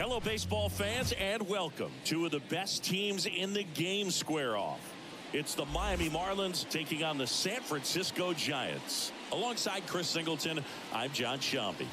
Hello, baseball fans, and welcome. Two of the best teams in the game square off. It's the Miami Marlins taking on the San Francisco Giants. Alongside Chris Singleton, I'm John Shambi.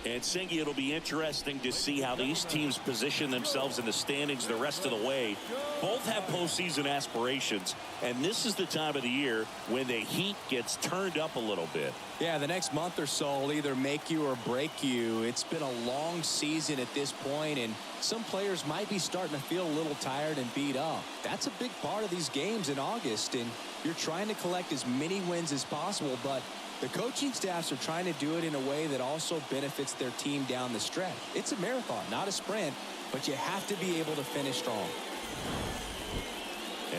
And Singy, it'll be interesting to see how these teams position themselves in the standings the rest of the way. Both have postseason aspirations, and this is the time of the year when the heat gets turned up a little bit. Yeah, the next month or so will either make you or break you. It's been a long season at this point, and some players might be starting to feel a little tired and beat up. That's a big part of these games in August, and you're trying to collect as many wins as possible, but the coaching staffs are trying to do it in a way that also benefits their team down the stretch. It's a marathon, not a sprint, but you have to be able to finish strong.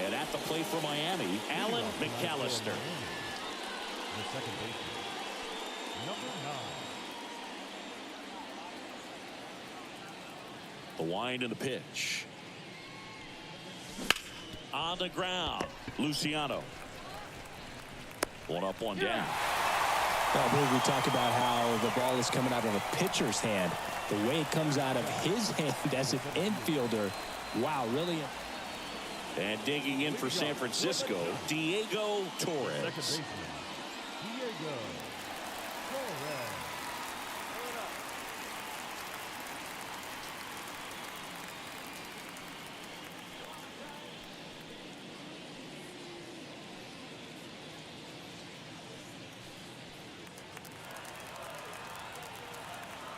And at the plate for Miami, Alan McAllister. The second baseman, number 9. The wind and the pitch. On the ground, Luciano. One up, one down. I believe we talked about how the ball is coming out of a pitcher's hand. The way it comes out of his hand as an infielder. Wow, really. And digging in for San Francisco, Diego Torres. Second baseman, Diego Torres.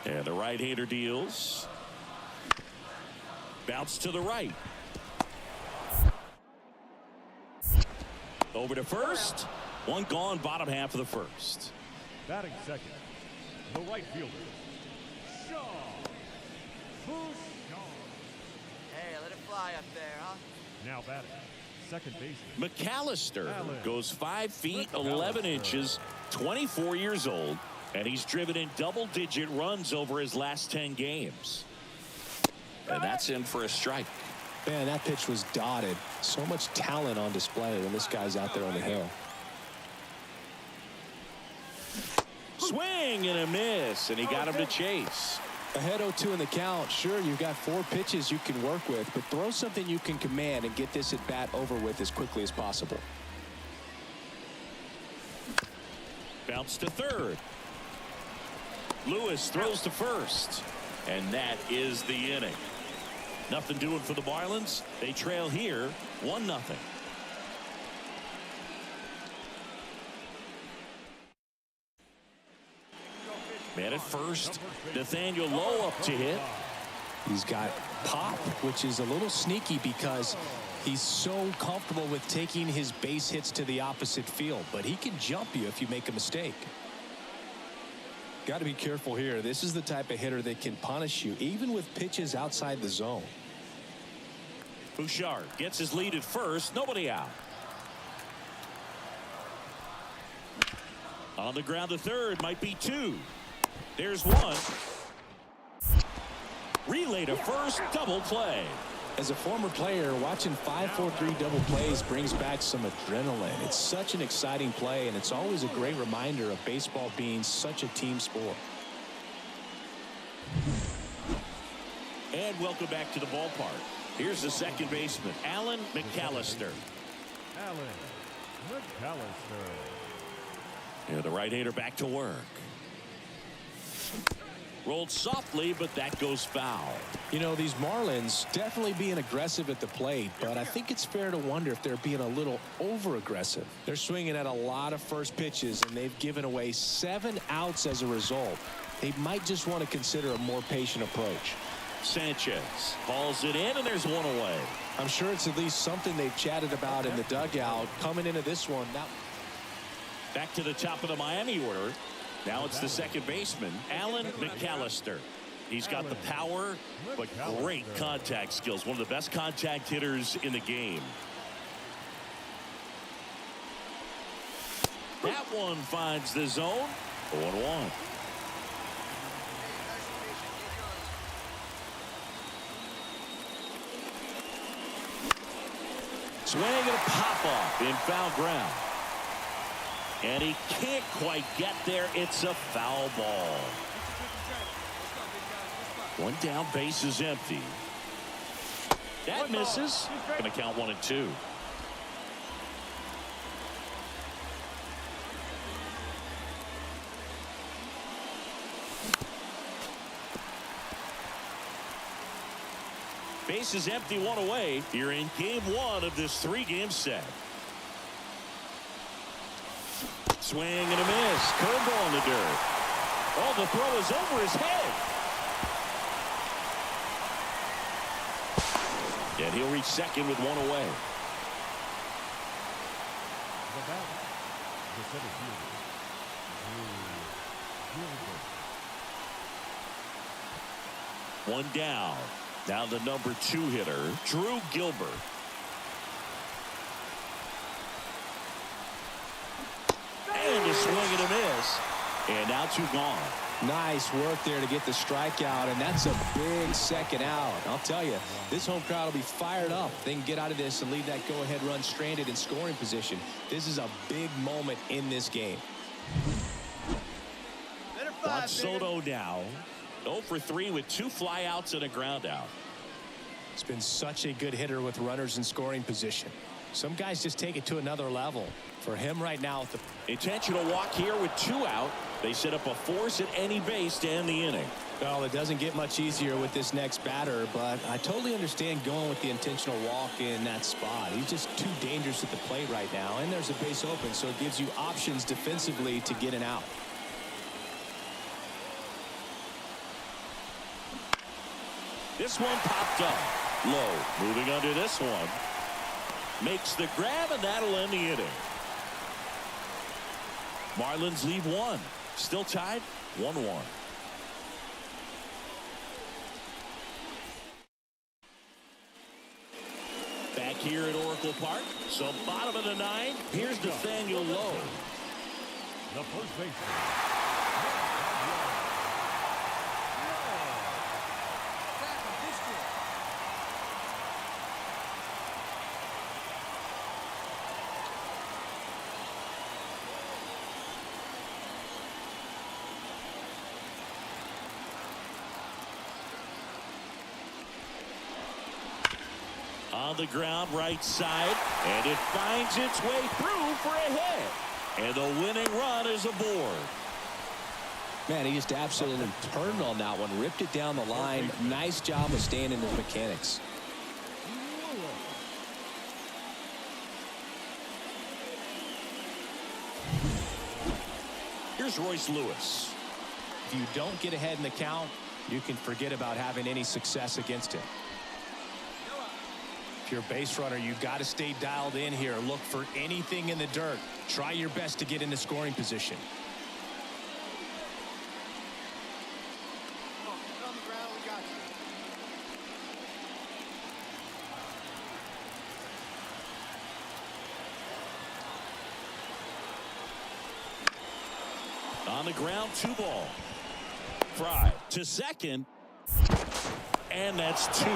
And the right-hander deals. Bounce to the right. Over to first. One gone, bottom half of the first. Batting second, the right fielder, Shaw. Hey, let it fly up there, huh? Now batting, second baseman, McAllister Alan goes 5 feet 11 inches, 24 years old, and he's driven in double-digit runs over his last 10 games. And that's in for a strike. Man, that pitch was dotted. So much talent on display when this guy's out there on the hill. Swing and a miss, and he got him to chase. Ahead 0-2 in the count. Sure, you've got 4 pitches you can work with, but throw something you can command and get this at bat over with as quickly as possible. Bounce to third. Lewis throws to first, and that is the inning. Nothing doing for the Marlins. They trail here 1-0. Man at first, Nathaniel Lowe up to hit. He's got pop, which is a little sneaky because he's so comfortable with taking his base hits to the opposite field, but he can jump you if you make a mistake. Got to be careful here. This is the type of hitter that can punish you even with pitches outside the zone. Bouchard gets his lead at first. Nobody out. On the ground to third, might be 2. There's 1. Relay to first, double play. As a former player, watching 5-4-3 double plays brings back some adrenaline. It's such an exciting play, and it's always a great reminder of baseball being such a team sport. And welcome back to the ballpark. Here's the second baseman, Alan McAllister. Alan McAllister. And the right-hander back to work. Rolled softly, but that goes foul. You know, these Marlins definitely being aggressive at the plate, but I think it's fair to wonder if they're being a little over-aggressive. They're swinging at a lot of first pitches, and they've given away 7 outs as a result. They might just want to consider a more patient approach. Sanchez hauls it in, and there's 1 away. I'm sure it's at least something they've chatted about in the dugout coming into this one. Now, back to the top of the Miami order. Now it's the second baseman, Alan McAllister. He's got the power, but great contact skills. One of the best contact hitters in the game. That one finds the zone. 0-1. Swing and a pop-off in foul ground. And he can't quite get there. It's a foul ball. One down, base is empty. That misses. Going to count 1-2. Base is empty, one away. Here in game one of this 3-game set. Swing and a miss. Curveball in the dirt. Oh, the throw is over his head. And he'll reach second with one away. The batter, the center fielder, Drew Gilbert. One down. Now the number 2 hitter, Drew Gilbert. And a swing and a miss. And now 2 gone. Nice work there to get the strikeout, and that's a big second out. I'll tell you, this home crowd will be fired up. They can get out of this and leave that go-ahead run stranded in scoring position. This is a big moment in this game. Juan Soto now 0 for 3 with 2 flyouts and a ground out. It's been such a good hitter with runners in scoring position. Some guys just take it to another level. For him right now, with the intentional walk here with 2 out. They set up a force at any base to end the inning. Well, it doesn't get much easier with this next batter, but I totally understand going with the intentional walk in that spot. He's just too dangerous at the plate right now, and there's a base open, so it gives you options defensively to get an out. This one popped up low. Moving under this one. Makes the grab, and that'll end the inning. Marlins lead 1. Still tied 1-1. Back here at Oracle Park. So bottom of the 9th. Here's Nathaniel Lowe. The first baseman. On the ground, right side, and it finds its way through for a hit. And the winning run is aboard. Man, he just absolutely turned on that one, ripped it down the line. Nice job of staying in his mechanics. Here's Royce Lewis. If you don't get ahead in the count, you can forget about having any success against him. If you're a base runner, you've got to stay dialed in here. Look for anything in the dirt. Try your best to get into scoring position. On the ground, we got you. On the ground, 2 ball. Fry to second. And that's 2.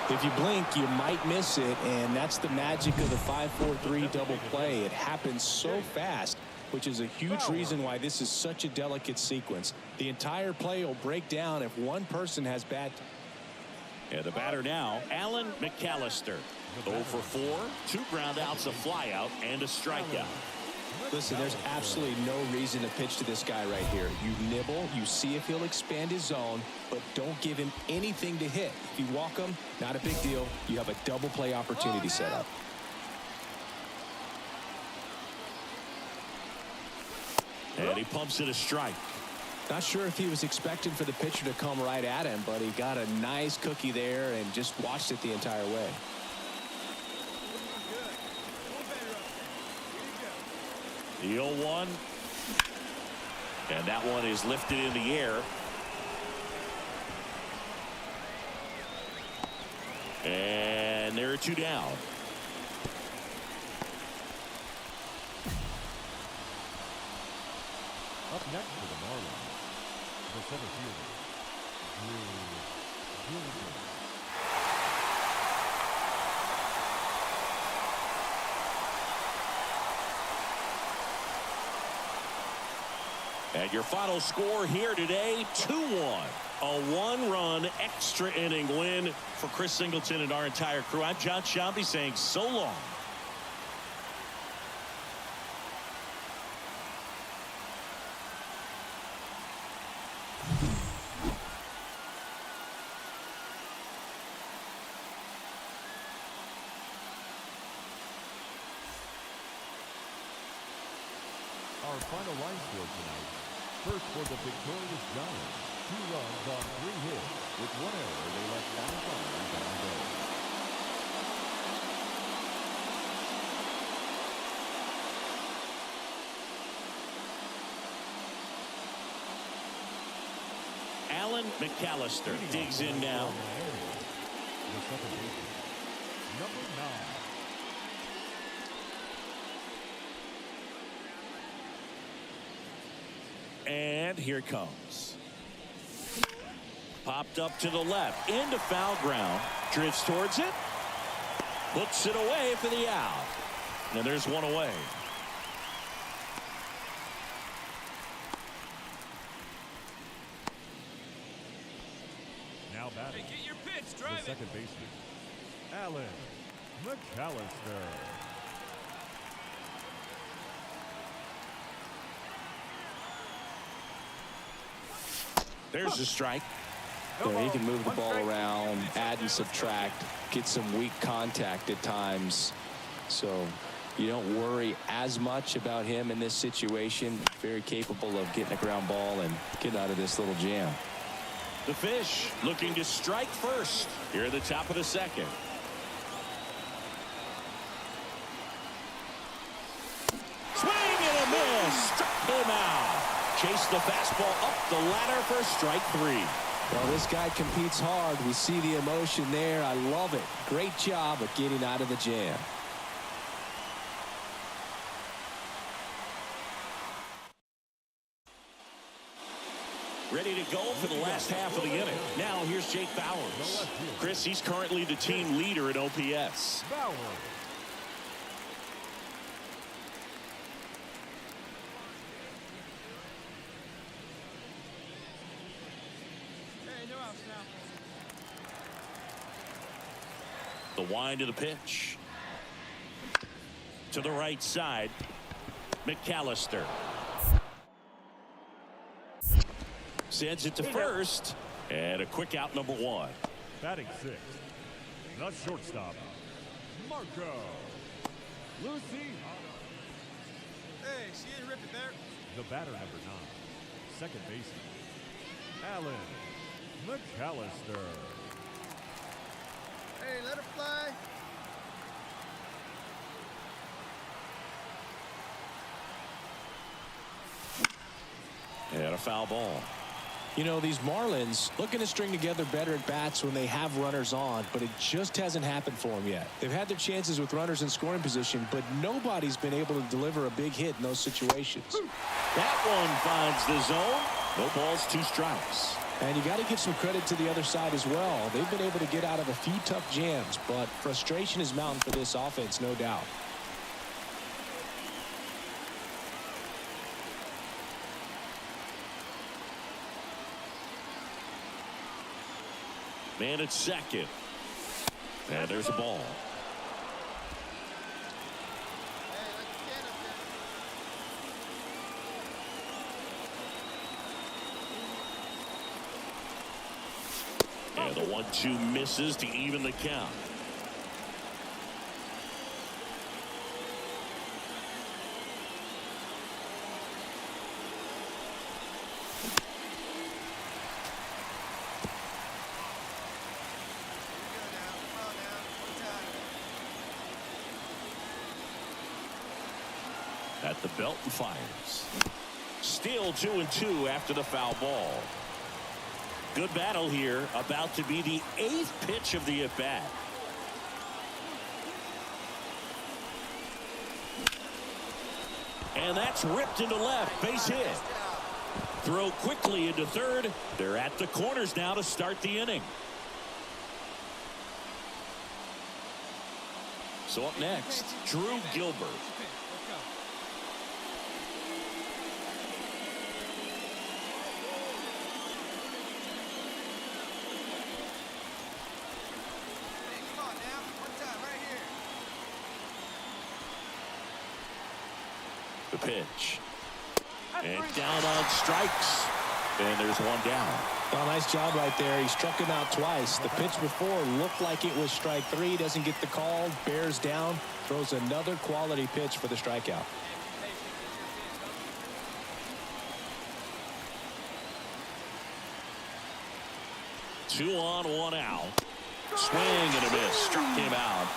If you blink, you might miss it, and that's the magic of the 5-4-3 double play. It happens so fast, which is a huge reason why this is such a delicate sequence. The entire play will break down if one person has bad. And the batter now, Alan McAllister. 0 for 4, 2 ground outs, a flyout, and a strikeout. Listen, there's absolutely no reason to pitch to this guy right here. You nibble, you see if he'll expand his zone, but don't give him anything to hit. If you walk him, not a big deal. You have a double play opportunity set up. And he pumps it a strike. Not sure if he was expecting for the pitcher to come right at him, but he got a nice cookie there and just watched it the entire way. The 0-1. And that one is lifted in the air. And there are 2 down. Up next for the Marlins, the center fielder, Drew Gilbert. And your final score here today, 2-1. A one-run extra inning win for Chris Singleton and our entire crew. I'm John Shambi saying so long. Our final line score tonight. First for the victorious Giants. 2 runs on 3 hits. With 1 error, they left 9 runners on base. Alan McAllister digs in now. The second baseman, number 9. And here it comes. Popped up to the left. Into foul ground. Drifts towards it. Puts it away for the out. And there's one away. Now batting. Hey, get your pitch, The drive it. second baseman, Alan McAllister. There's a strike. Yeah, he can move the ball around, add and subtract, get some weak contact at times. So you don't worry as much about him in this situation. Very capable of getting a ground ball and getting out of this little jam. The Fish looking to strike first here at the top of the second. Swing and a miss. Struck him out. Chase the fastball up the ladder for strike 3. Well, this guy competes hard. We see the emotion there. I love it. Great job of getting out of the jam. Ready to go for the last half of the inning. Now here's Jake Bowers. Chris, he's currently the team leader in OPS. Bauer. Hey, no outs now. The wind of the pitch. To the right side. McAllister. Sends it to first. And a quick out, number 1. Batting 6th, the shortstop, Marco Luciano. Hey, she didn't rip it there. The batter, number 9, second baseman, Alan McAllister. Hey, let her fly. And a foul ball. You know, these Marlins looking to string together better at bats when they have runners on, but it just hasn't happened for them yet. They've had their chances with runners in scoring position, but nobody's been able to deliver a big hit in those situations. That one finds the zone. No balls, 2 strikes. And you got to give some credit to the other side as well. They've been able to get out of a few tough jams, but frustration is mounting for this offense, no doubt. Man at second. And there's a ball. Hey, let the stand up there. And the 1-2 misses to even the count. At the belt and fires. Still 2-2 after the foul ball. Good battle here. About to be the 8th pitch of the at-bat. And that's ripped into left. Base hit. Throw quickly into third. They're at the corners now to start the inning. So up next, Drew Gilbert. The pitch. And down on strikes. And there's one down. Well, nice job right there. He struck him out twice. The pitch before looked like it was strike 3. Doesn't get the call. Bears down. Throws another quality pitch for the strikeout. Two on, one out. Swing and a miss. Struck him out.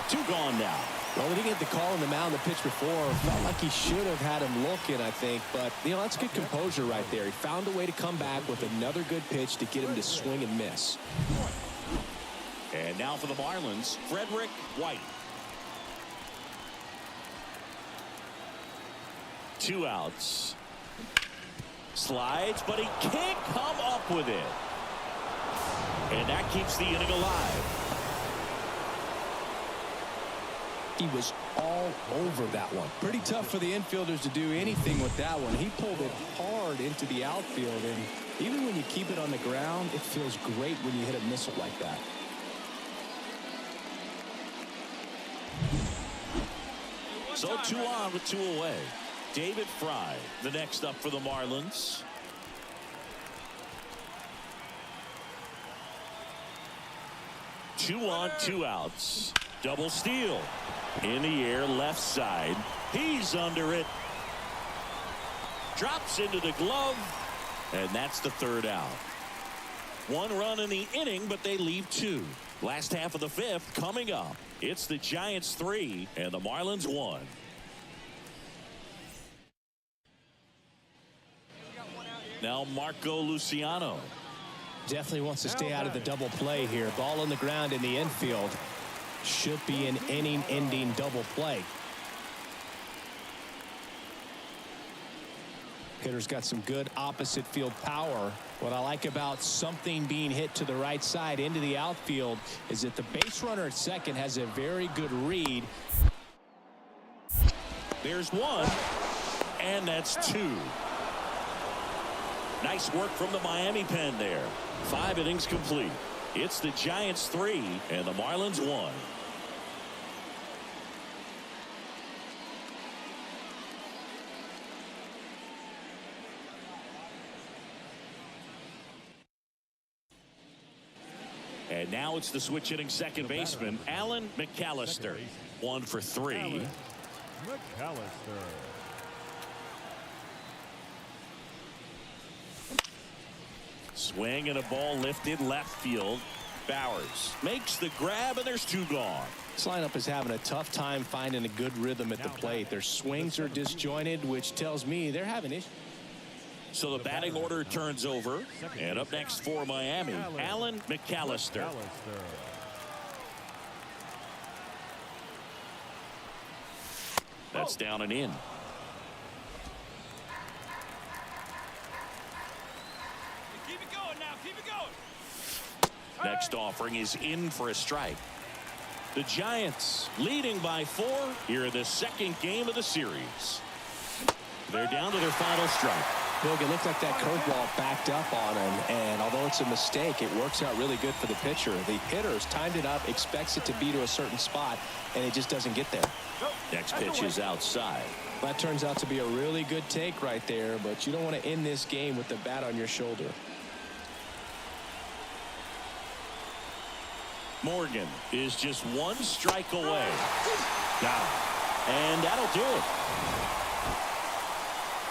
2 gone now. Well, he didn't get the call on the mound the pitch before. Felt like he should have had him looking, I think. But, you know, that's good composure right there. He found a way to come back with another good pitch to get him to swing and miss. And now for the Marlins, Frederick White. 2 outs. Slides, but he can't come up with it. And that keeps the inning alive. He was all over that one. Pretty tough for the infielders to do anything with that one. He pulled it hard into the outfield, and even when you keep it on the ground, it feels great when you hit a missile like that. So 2 on with 2 away. David Fry, the next up for the Marlins. Two on, 2 outs. Double steal. In the air, left side. He's under it. Drops into the glove. And that's the 3rd out. 1 run in the inning, but they leave 2. Last half of the 5th coming up. It's the Giants 3 and the Marlins 1. Now Marco Luciano. Definitely wants to stay out of the double play here. Ball on the ground in the infield. Should be an inning-ending double play. Hitter's got some good opposite field power. What I like about something being hit to the right side into the outfield is that the base runner at second has a very good read. There's 1, and that's 2. Nice work from the Miami pen there. 5 innings complete. It's the Giants 3 and the Marlins 1. And now it's the switch hitting second baseman, Alan McAllister. 1 for 3. McAllister. Swing and a ball lifted left field. Bowers makes the grab, and there's 2 gone. This lineup is having a tough time finding a good rhythm at the plate. Their swings are disjointed, which tells me they're having issues. So the batting order turns over. And up next for Miami, Alan McAllister. That's down and in. Keep it going now. Keep it going. Next offering is in for a strike. The Giants leading by 4 here in the 2nd game of the series. They're down to their final strike. Look, it looked like that curveball backed up on him, and although it's a mistake, it works out really good for the pitcher. The hitter's timed it up, expects it to be to a certain spot, and it just doesn't get there. Next pitch is outside. That turns out to be a really good take right there, but you don't want to end this game with the bat on your shoulder. Morgan is just 1 strike away. Got him. And that'll do it.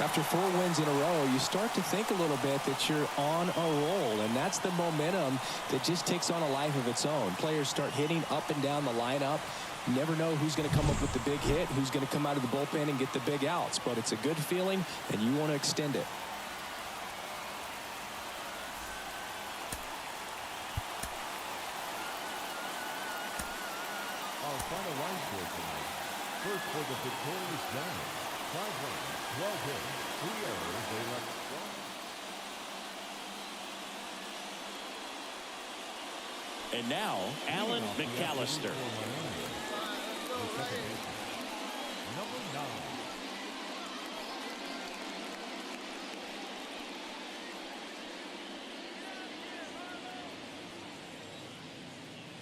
After 4 wins in a row, you start to think a little bit that you're on a roll, and that's the momentum that just takes on a life of its own. Players start hitting up and down the lineup. You never know who's going to come up with the big hit, who's going to come out of the bullpen and get the big outs, but it's a good feeling, and you want to extend it. Our final line score tonight. First for the victorious Giants. 5 runs, 12 hits, 3 errors. They left 1. And now, Alan McAllister. Number 9.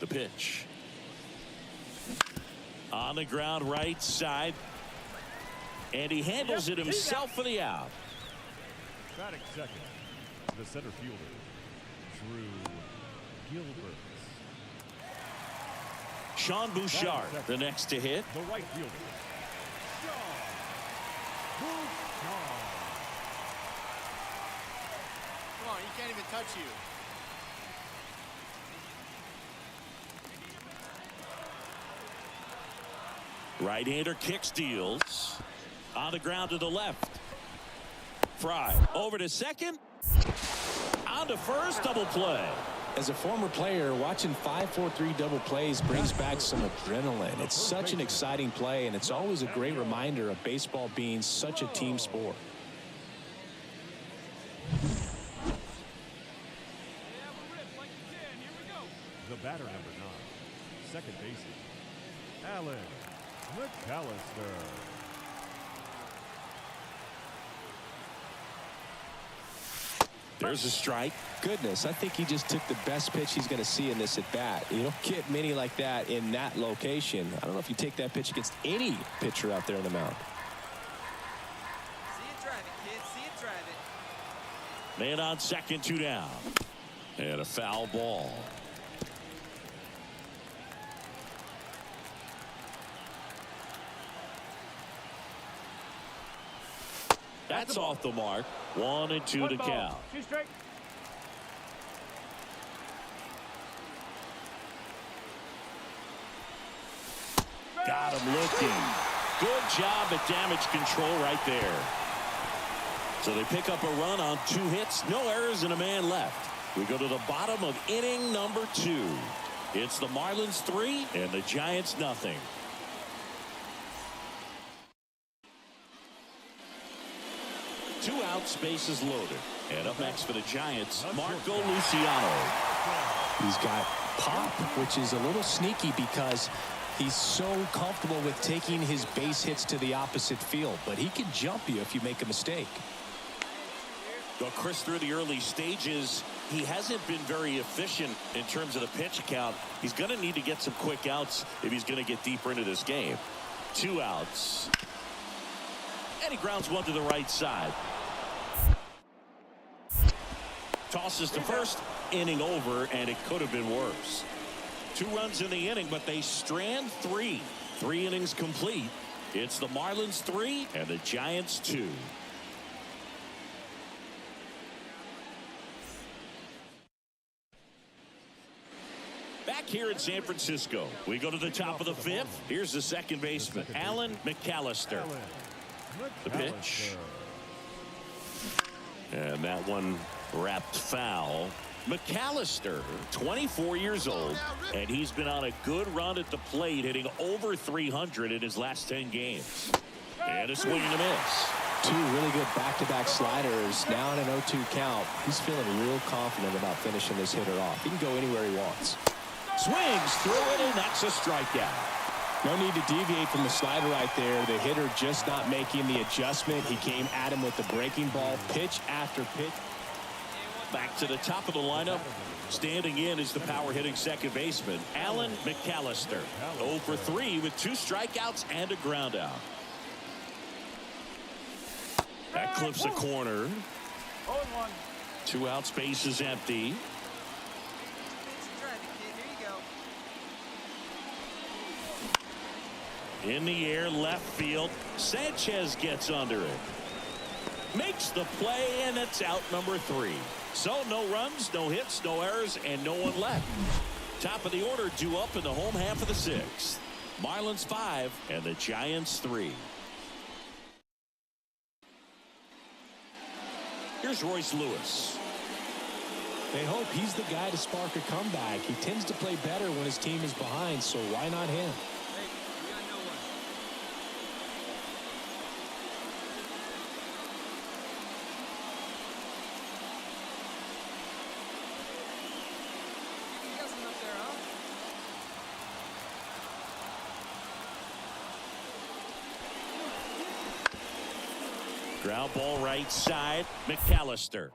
The pitch. On the ground right side. And he handles it himself for the out. Batting second, the center fielder, Drew Gilbert. Sean Bouchard, the next to hit. The right fielder, Sean Bouchard. Come on, he can't even touch you. Right-hander kicks, deals. On the ground to the left. Fry over to second. On to first, double play. As a former player, watching 5-4-3 double plays brings back some adrenaline. It's such an exciting play, and it's always a great reminder of baseball being such a team sport. The batter, number 9, second baseman, Alan McAllister. There's a strike. Goodness, I think he just took the best pitch he's going to see in this at bat. You don't get many like that in that location. I don't know if you take that pitch against any pitcher out there on the mound. See it drive it, kid. See it drive it. Man on second, 2 down. And a foul ball. That's off the mark. 1-2 to count. Got him looking. Good job at damage control right there. So they pick up a run on 2 hits, no errors, and a man left. We go to the bottom of inning number 2. It's the Marlins 3 and the Giants nothing. Two outs, bases loaded. And up next for the Giants, Marco Luciano. He's got pop, which is a little sneaky because he's so comfortable with taking his base hits to the opposite field. But he can jump you if you make a mistake. Well, Chris, through the early stages, he hasn't been very efficient in terms of the pitch count. He's going to need to get some quick outs if he's going to get deeper into this game. 2 outs. And he grounds one to the right side. Tosses to first. Inning over, and it could have been worse. 2 runs in the inning, but they strand 3. 3 innings complete. It's the Marlins 3 and the Giants 2. Back here in San Francisco, we go to the top of the 5th. Here's the second baseman, Alan McAllister. The pitch. And that one wrapped foul. McAllister, 24 years old, and he's been on a good run at the plate, hitting over 300 in his last 10 games. And a swing and a miss. 2 really good back-to-back sliders. Now in an 0-2 count. He's feeling real confident about finishing this hitter off. He can go anywhere he wants. Swings through it, and that's a strikeout. No need to deviate from the slider right there. The hitter just not making the adjustment. He came at him with the breaking ball, pitch after pitch. Back to the top of the lineup. Standing in is the power-hitting second baseman, Alan McAllister. 0 for 3 with 2 strikeouts and a groundout. That clips a corner. 2 outs, base is empty. In the air, left field. Sanchez gets under it. Makes the play, and it's out number 3. So no runs, no hits, no errors, and no one left. Top of the order due up in the home half of the 6th. Marlins 5 and the Giants 3. Here's Royce Lewis. They hope he's the guy to spark a comeback. He tends to play better when his team is behind, so why not him? Ground ball right side. McAllister.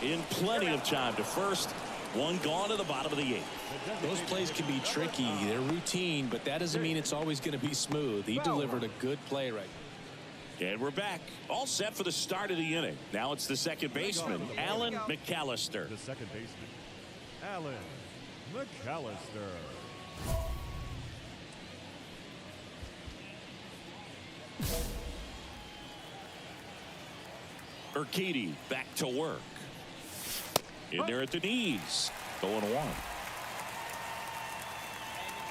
In plenty of time to first. One gone to the bottom of the 8th. Those plays can be tricky. They're routine, but that doesn't mean it's always going to be smooth. He delivered a good play right there. And we're back. All set for the start of the inning. Now it's the second baseman, Alan McAllister. The second baseman, Alan McAllister. Urquidy back to work. In there at the knees. 0-1. Hey, meet you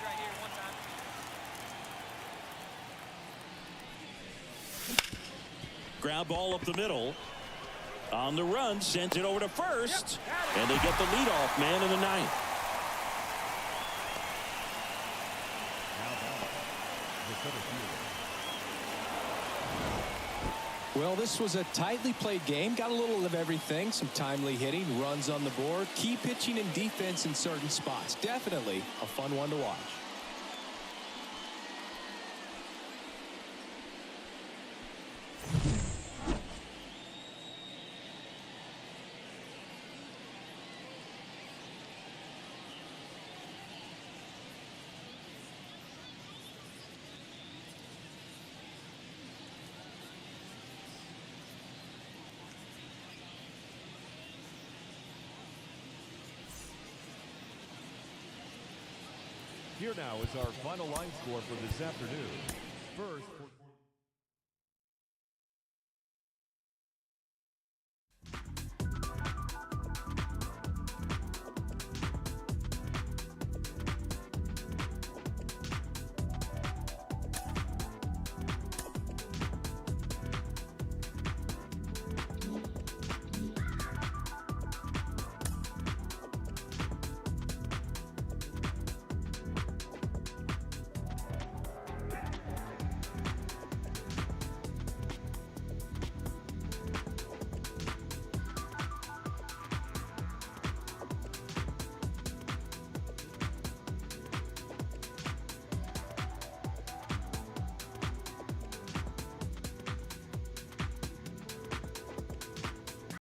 right here one time. Ground ball up the middle. On the run, sends it over to first. And they get the leadoff man in the 9th. Well, this was a tightly played game. Got a little of everything. Some timely hitting, runs on the board, key pitching and defense in certain spots. Definitely a fun one to watch. Here now is our final line score for this afternoon. First.